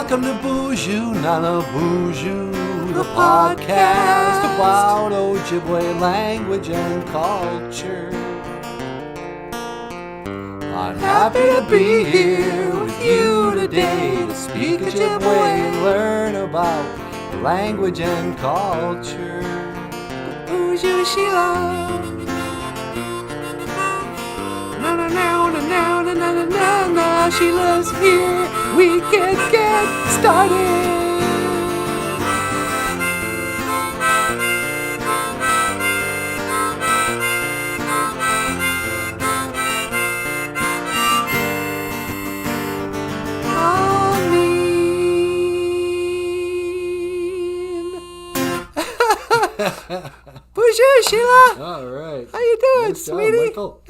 Welcome to BOOZHOO NANABOOZHOO, the podcast about OJIBWE language and culture. I'm happy to be here with you today to speak Ojibwe and learn about language and culture. BOOZHOO Sheila. Na Sheila's here. We can get started. BOOZHOO Sheila. All right. How you doing, Nice job, sweetie? Michael.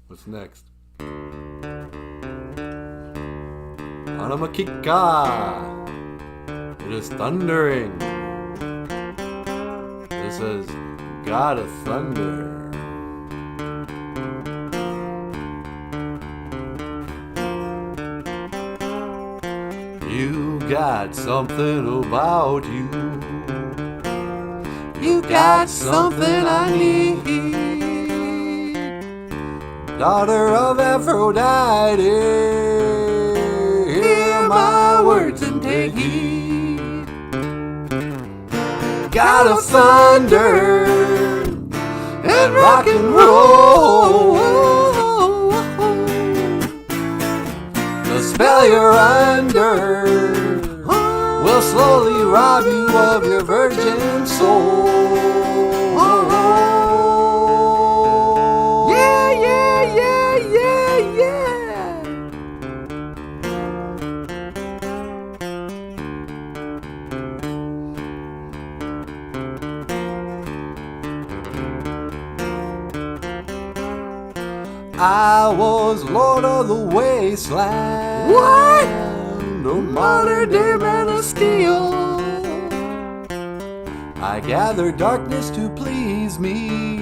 What's next? Hanamakika. It is thundering. This is God of Thunder. You got something about you. You got something I need. Daughter of Aphrodite, hear my words and take heed. God of thunder and rock and roll, the spell you're under will slowly rob you of your virgin soul. I was Lord of the Wasteland. What? No modern day man of steel. I gathered darkness to please me.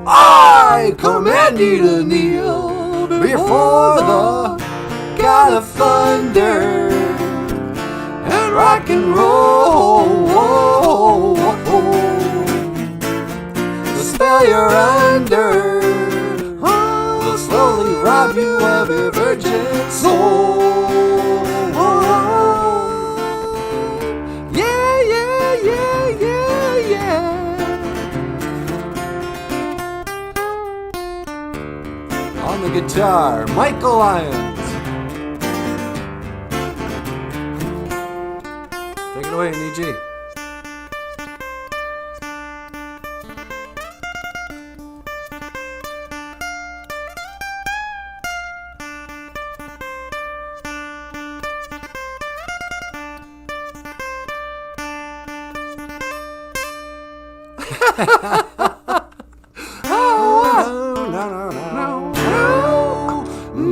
I command you to kneel before the God of thunder and rock and roll. The spell you're under slowly rob you of your virgin soul. Yeah, yeah, yeah, yeah, yeah. On the guitar, Michael Lyons. Take it away, NEG.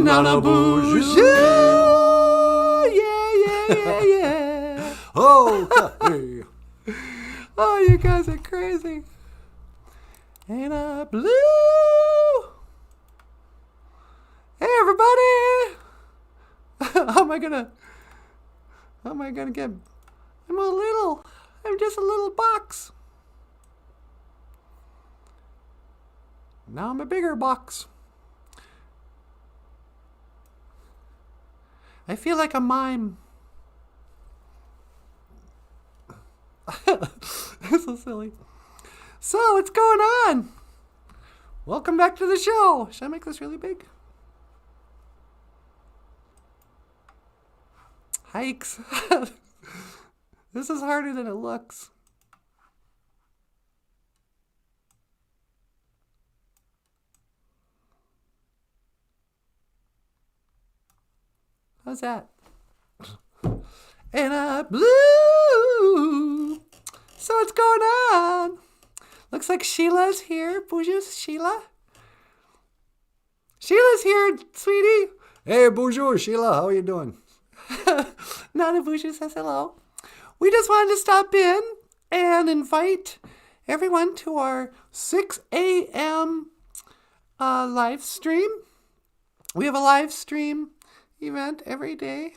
NANABOOZHOO. Yeah. Oh, hey. Oh, you guys are crazy. And I blew. Hey, everybody. How am I gonna get? I'm just a little box. Now I'm a bigger box. I feel like a mime. That's so silly. So, what's going on? Welcome back to the show. Should I make this really big? Hikes. This is harder than it looks. How's that? And I blew. So what's going on? Looks like Sheila's here. BOOZHOO Sheila. Sheila's here, sweetie. Hey, BOOZHOO Sheila, how are you doing? NANABOOZHOO says hello. We just wanted to stop in and invite everyone to our 6 a.m. Live stream. We have a live stream event every day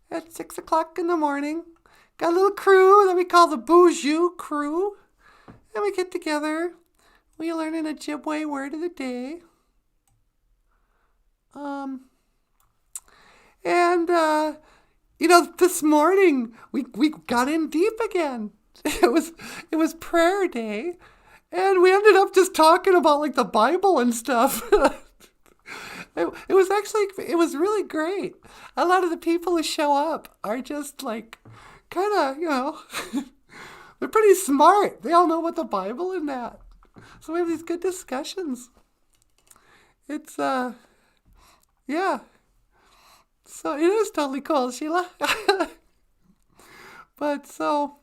at 6 o'clock in the morning. Got a little crew that we call the BOOZHOO crew. And we get together. We learn an Ojibwe word of the day. This morning we got in deep again. It was prayer day, and we ended up just talking about like the Bible and stuff. It was really great. A lot of the people who show up are just like kind of, they're pretty smart. They all know about the Bible and that. So we have these good discussions. It's yeah. So it is totally cool, Sheila. But so,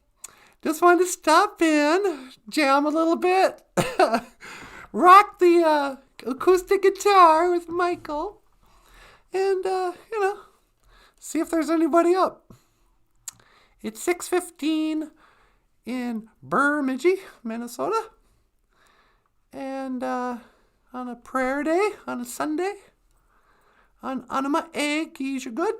just wanted to stop in, jam a little bit, rock the acoustic guitar with Michael, and, see if there's anybody up. It's 6:15 in Bemidji, Minnesota, and on a prayer day, on a Sunday, on Anima Egg, you're good.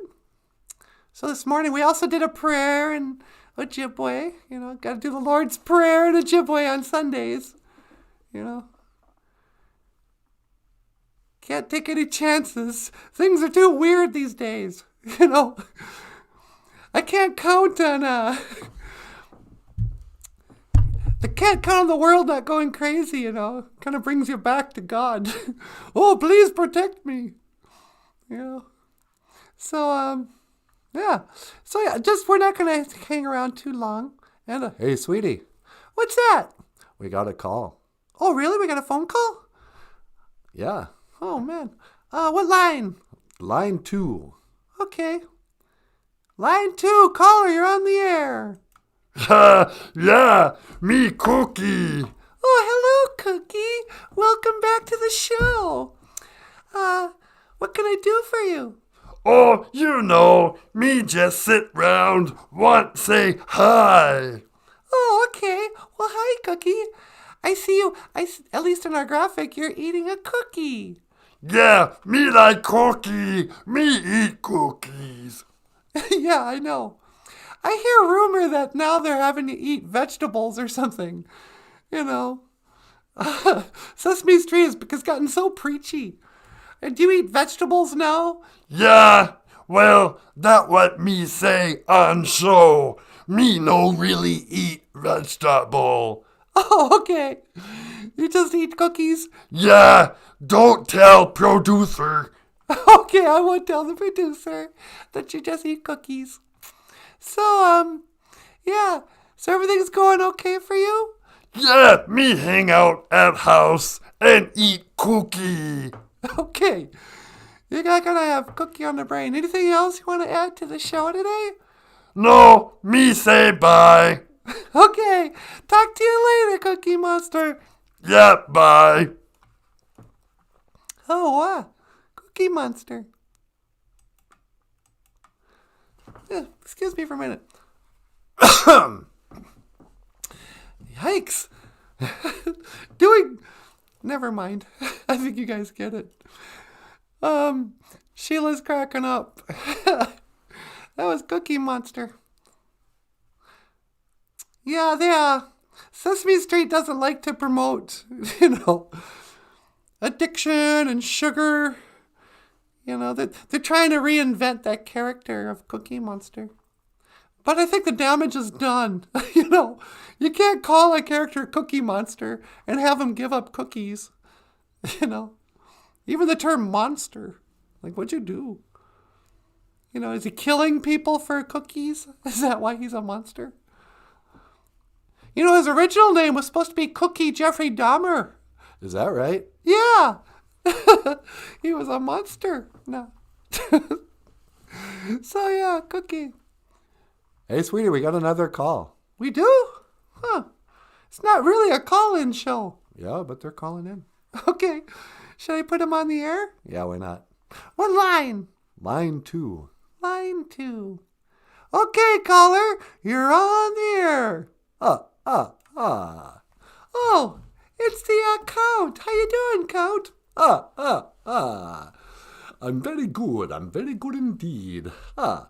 So this morning we also did a prayer in Ojibwe. Got to do the Lord's Prayer in Ojibwe on Sundays. Can't take any chances. Things are too weird these days. I can't count on the world not going crazy. Kind of brings you back to God. Oh, please protect me. So, we're not going to hang around too long. And, Hey, sweetie, what's that? we got a call. Oh, really? We got a phone call? Yeah, Oh, man. What line? line 2. Okay. Line 2, caller, you're on the air. Yeah, me Cookie. Oh, hello, Cookie. Welcome back to the show. What can I do for you? Oh, me just sit round, want say hi. Oh, okay. Well, hi, Cookie. I see you, at least in our graphic, you're eating a cookie. Yeah, me like cookie, me eat cookies. Yeah, I know. I hear a rumor that now they're having to eat vegetables or something. Sesame Street has gotten so preachy. And do you eat vegetables now? Yeah, well, that what me say on show. Me no really eat vegetable. Oh, okay. You just eat cookies? Yeah, don't tell producer. Okay, I won't tell the producer that you just eat cookies. So, yeah. So everything's going okay for you? Yeah, me hang out at house and eat cookie. Okay. You're not gonna have cookie on the brain. Anything else you want to add to the show today? No, me say bye. Okay. Talk to you later, Cookie Monster. Yeah, bye. Oh, wow. Cookie Monster. Yeah, excuse me for a minute. Yikes. Never mind. I think you guys get it. Sheila's cracking up. That was Cookie Monster. Yeah, Sesame Street doesn't like to promote, addiction and sugar. They're trying to reinvent that character of Cookie Monster. But I think the damage is done. You can't call a character Cookie Monster and have him give up cookies. Even the term monster. Like, what'd you do? Is he killing people for cookies? Is that why he's a monster? His original name was supposed to be Cookie Jeffrey Dahmer. Is that right? Yeah. He was a monster. No. So, yeah, Cookie. Hey, sweetie, we got another call. We do? Huh. It's not really a call-in show. Yeah, but they're calling in. Okay. Should I put him on the air? Yeah, why not? What line? Line 2. Line 2. Okay, caller. You're on the air. Oh, it's the Count. How you doing, Count? I'm very good. I'm very good indeed. Ah,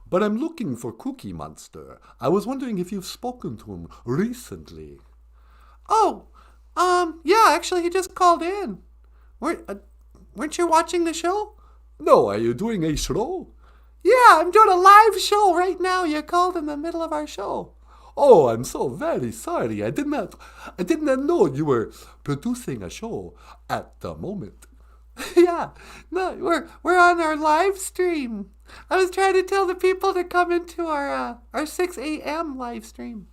but I'm looking for Cookie Monster. I was wondering if you've spoken to him recently. Oh, yeah, actually, he just called in. Weren't you watching the show? No, are you doing a show? Yeah, I'm doing a live show right now. You called in the middle of our show. Oh, I'm so very sorry. I did not know you were producing a show at the moment. Yeah, no, we're on our live stream. I was trying to tell the people to come into our 6 a.m. live stream.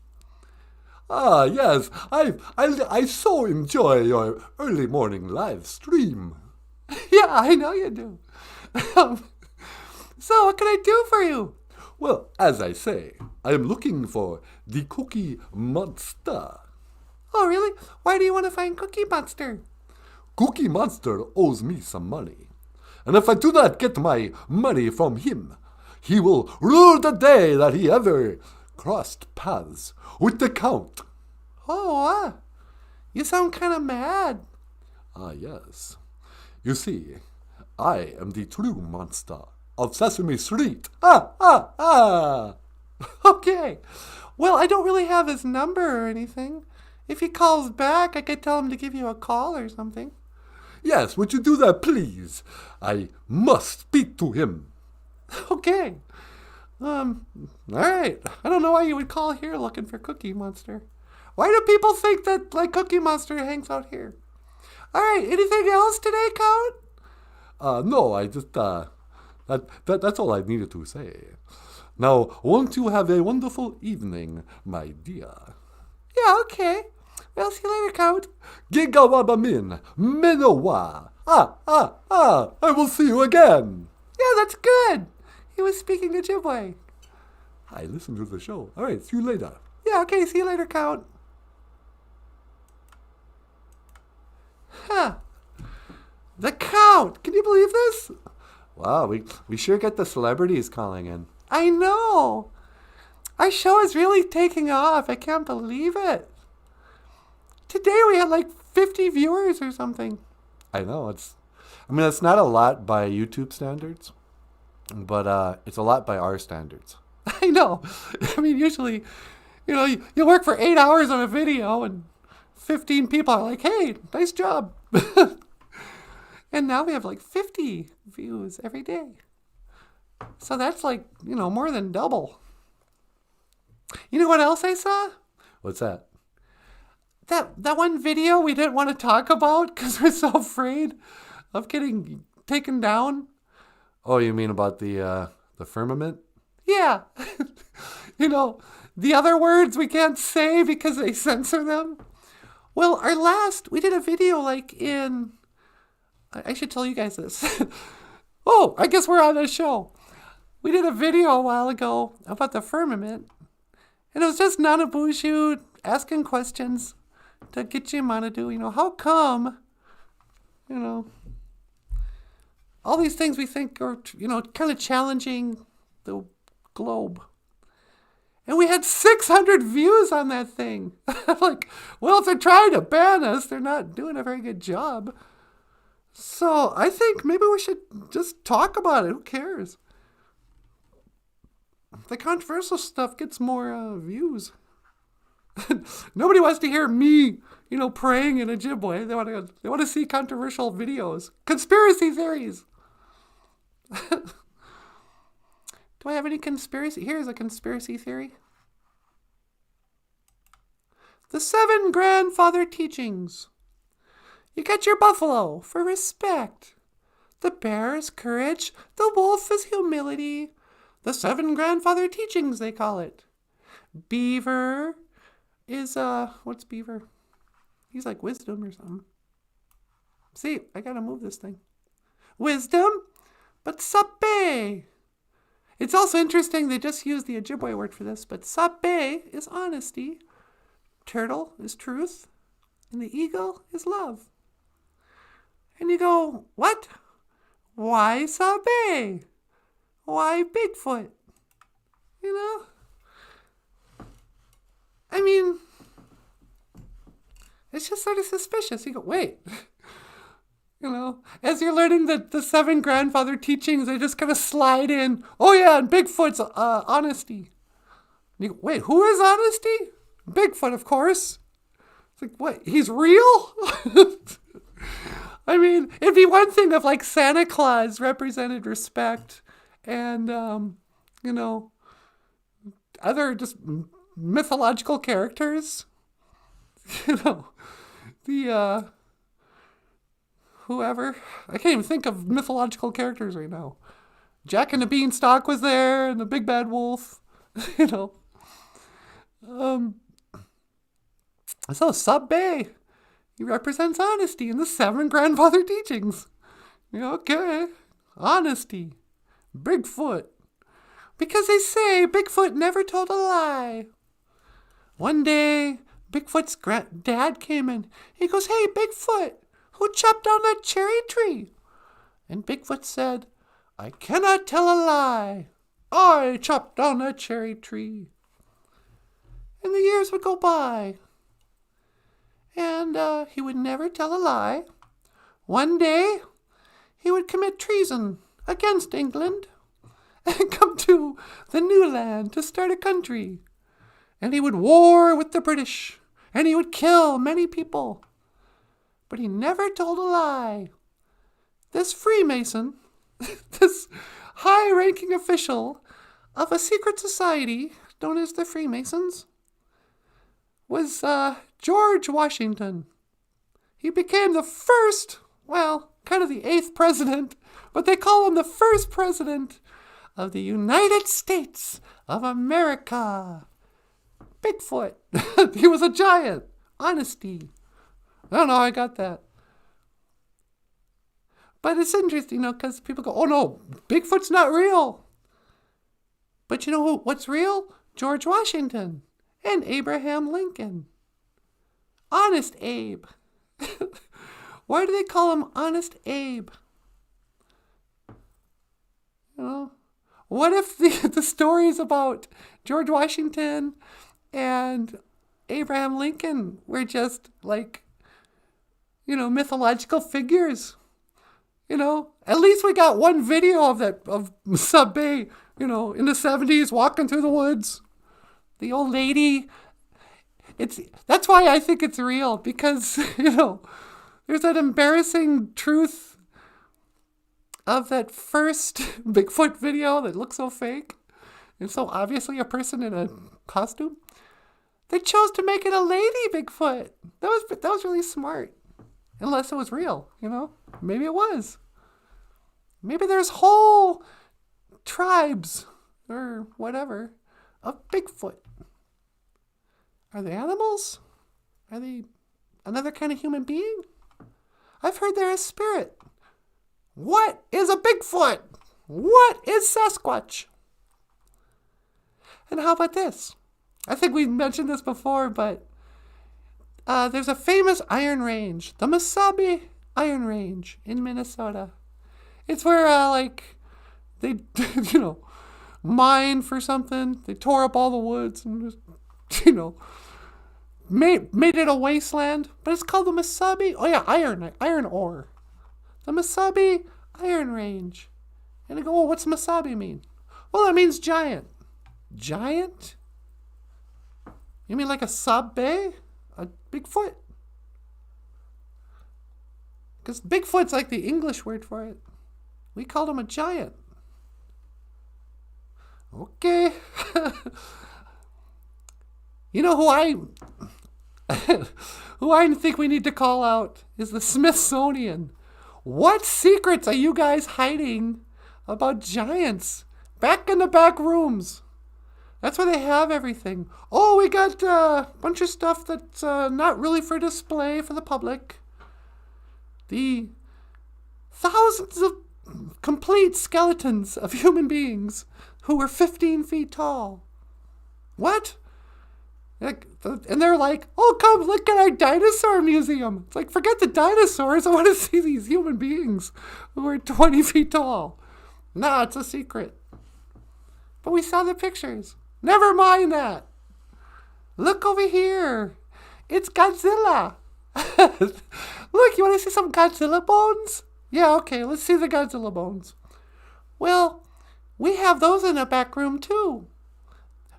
Ah, yes, I so enjoy your early morning live stream. Yeah, I know you do. So, what can I do for you? Well, as I say, I am looking for the Cookie Monster. Oh, really? Why do you want to find Cookie Monster? Cookie Monster owes me some money. And if I do not get my money from him, he will rue the day that he ever crossed paths with the Count. Oh, you sound kind of mad. Ah, yes. You see, I am the true monster of Sesame Street. Okay. Well, I don't really have his number or anything. If he calls back, I could tell him to give you a call or something. Yes, would you do that, please? I must speak to him. Okay. All right. I don't know why you would call here looking for Cookie Monster. Why do people think that, Cookie Monster hangs out here? All right. Anything else today, Count? No, I just, that's all I needed to say. Now, won't you have a wonderful evening, my dear? Yeah, okay. Well, see you later, Count. Gigawabamin, Minowa. I will see you again. Yeah, that's good. He was speaking Ojibwe. I listened to the show. All right, see you later. Yeah, okay, see you later, Count. Huh. The Count. Can you believe this? Wow, we sure get the celebrities calling in. I know. Our show is really taking off. I can't believe it. Today we had 50 viewers or something. I know. It's not a lot by YouTube standards, but it's a lot by our standards. I know. Usually, you work for 8 hours on a video and 15 people are like, hey, nice job. And now we have 50 views every day. So that's more than double. You know what else I saw? What's that? That one video we didn't want to talk about because we're so afraid of getting taken down. Oh, you mean about the firmament? Yeah. The other words we can't say because they censor them. Well, we did a video in... I should tell you guys this. Oh, I guess we're on a show. We did a video a while ago about the firmament. And it was just NanaBOOZHOO asking questions to get you Manadu. How come, all these things we think are, kind of challenging the globe. And we had 600 views on that thing. Well, if they're trying to ban us, they're not doing a very good job. So I think maybe we should just talk about it. Who cares? The controversial stuff gets more views. Nobody wants to hear me, praying in Ojibwe. They want to see controversial videos, conspiracy theories. Do I have any conspiracy? Here's a conspiracy theory. The 7 grandfather teachings. You got your buffalo for respect. The bear is courage. The wolf is humility. The 7 grandfather teachings, they call it. Beaver is, what's beaver? He's like wisdom or something. See, I gotta move this thing. Wisdom, but sape. It's also interesting, they just used the Ojibwe word for this, but sape is honesty. Turtle is truth. And the eagle is love. And you go, what? Why sape? Why Bigfoot? It's just sort of suspicious. You go, wait. as you're learning the 7 grandfather teachings, they just kind of slide in. Oh yeah, and Bigfoot's honesty. Wait, who is honesty? Bigfoot, of course. It's like, what? He's real? I mean, it'd be one thing if like Santa Claus represented respect and, other just mythological characters. The, whoever. I can't even think of mythological characters right now. Jack and the Beanstalk was there, and the Big Bad Wolf. So Sub-Bay, he represents honesty in the 7 grandfather teachings. Okay, honesty, Bigfoot. Because they say Bigfoot never told a lie. One day, Bigfoot's dad came in. He goes, "Hey, Bigfoot, who chopped down that cherry tree?" And Bigfoot said, "I cannot tell a lie. I chopped down that cherry tree." And the years would go by. And he would never tell a lie. One day, he would commit treason against England and come to the new land to start a country. And he would war with the British. And he would kill many people. But he never told a lie. This Freemason, this high-ranking official of a secret society known as the Freemasons, was George Washington. He became the first, kind of the 8th president, but they call him the first president of the United States of America. Bigfoot. He was a giant. Honesty. I don't know how I got that. But it's interesting, because people go, "Oh no, Bigfoot's not real." But you know what's real? George Washington and Abraham Lincoln. Honest Abe. Why do they call him Honest Abe? What if the stories about George Washington and Abraham Lincoln were just mythological figures? At least we got one video of Sub-Bay, in the 70s walking through the woods. The old lady. That's why I think it's real, because, there's that embarrassing truth of that first Bigfoot video that looks so fake. And so obviously a person in a costume. They chose to make it a lady Bigfoot. That was really smart. Unless it was real, Maybe it was. Maybe there's whole tribes or whatever of Bigfoot. Are they animals? Are they another kind of human being? I've heard they're a spirit. What is a Bigfoot? What is Sasquatch? And how about this? I think we mentioned this before, but there's a famous iron range, the Mesabi Iron Range in Minnesota. It's where, they, mine for something. They tore up all the woods and just, made it a wasteland. But it's called the Mesabi. Oh yeah, iron ore. The Mesabi Iron Range. And I go, "Well, what's Mesabi mean?" Well, it means giant. Giant? You mean like a Sub-Bay? A Bigfoot? Because Bigfoot's like the English word for it. We called him a giant. Okay. Who I think we need to call out is the Smithsonian. What secrets are you guys hiding about giants back in the back rooms? That's where they have everything. Oh, we got a bunch of stuff that's not really for display for the public. The thousands of complete skeletons of human beings who were 15 feet tall. What? And they're like, "Oh, come look at our dinosaur museum." It's like, forget the dinosaurs. I want to see these human beings who are 20 feet tall. No, it's a secret. But we saw the pictures. Never mind that. Look over here. It's Godzilla. Look, you want to see some Godzilla bones? Yeah, okay, let's see the Godzilla bones. Well, we have those in the back room too.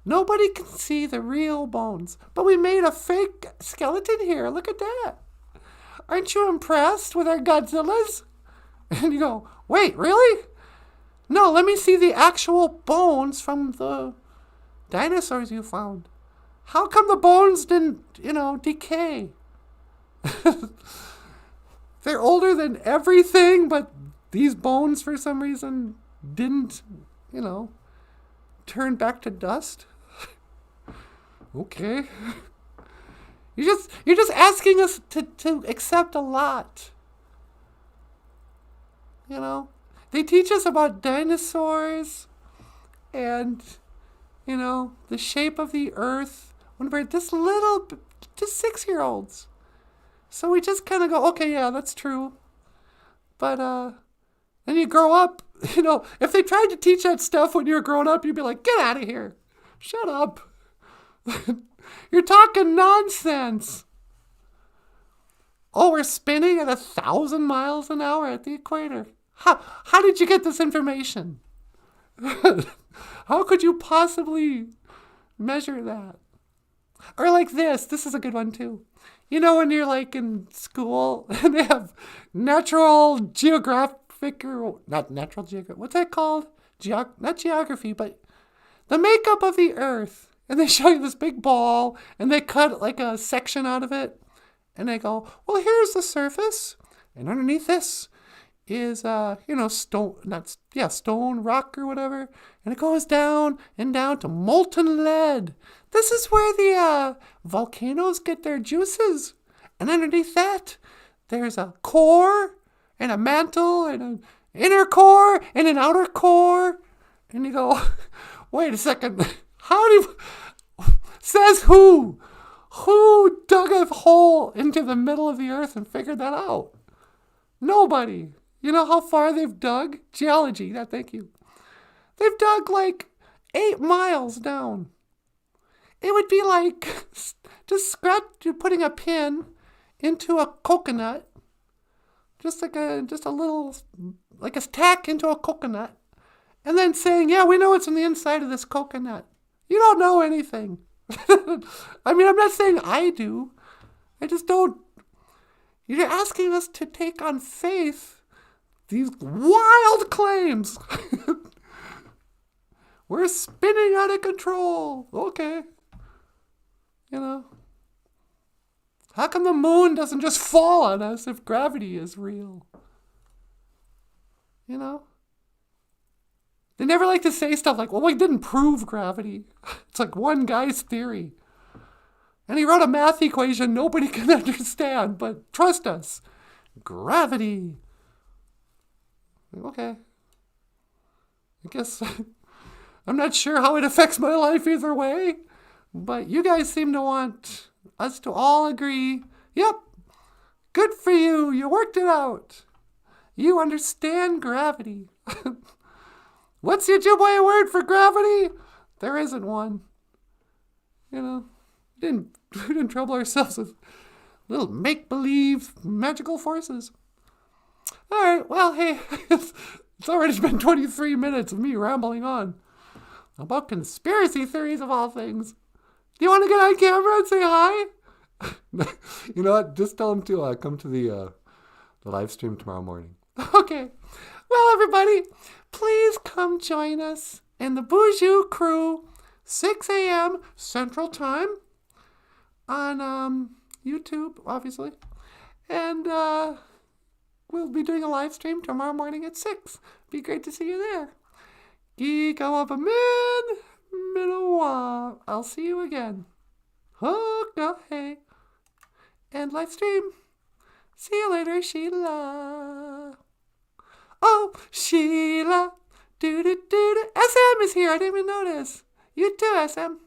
Nobody can see the real bones, but we made a fake skeleton here. Look at that. Aren't you impressed with our Godzillas? And you go, wait, really? No, let me see the actual bones from the dinosaurs you found. How come the bones didn't, decay? They're older than everything, but these bones, for some reason, didn't, turn back to dust. Okay. You're just asking us to accept a lot. They teach us about dinosaurs and, the shape of the earth when we're just 6-year-olds. So we just kind of go, okay, yeah, that's true. But then you grow up, if they tried to teach that stuff when you were growing up, you'd be like, get out of here. Shut up. You're talking nonsense. Oh, we're spinning at 1,000 miles an hour at the equator. How did you get this information? How could you possibly measure that? Or like this is a good one too. When you're like in school and they have natural geographic, or not natural geographic, what's that called? Not geography, but the makeup of the earth. And they show you this big ball and they cut like a section out of it. And they go, well, here's the surface. And underneath this is, stone, stone, rock or whatever. And it goes down and down to molten lead. This is where the volcanoes get their juices. And underneath that, there's a core and a mantle and an inner core and an outer core. And you go, wait a second. Says who? Who dug a hole into the middle of the earth and figured that out? Nobody. You know how far they've dug? Geology, thank you. They've dug like 8 miles down. It would be like just putting a pin into a coconut. Just a little, like a tack into a coconut. And then saying, yeah, we know what's on the inside of this coconut. You don't know anything. I mean, I'm not saying I do. I just don't. You're asking us to take on faith these wild claims. We're spinning out of control. Okay. How come the moon doesn't just fall on us if gravity is real? They never like to say stuff like, well, we didn't prove gravity. It's like one guy's theory. And he wrote a math equation nobody can understand, but trust us. Gravity. Okay. I guess I'm not sure how it affects my life either way, but you guys seem to want us to all agree, yep, good for you. You worked it out. You understand gravity. What's the Ojibwe word for gravity? There isn't one. We didn't trouble ourselves with little make-believe magical forces. All right, well, hey, it's already been 23 minutes of me rambling on about conspiracy theories of all things. Do you want to get on camera and say hi? You know what? Just tell them to come to the live stream tomorrow morning. Okay. Well, everybody, please come join us in the BOOZHOO crew, 6 a.m. Central Time on YouTube, obviously. And we'll be doing a live stream tomorrow morning at 6. Be great to see you there. Geeko up a min, Minowa. I'll see you again. Hook, hey. And live stream. See you later, Sheila. Oh, Sheila. Do-do-do-do. SM is here. I didn't even notice. You too, SM.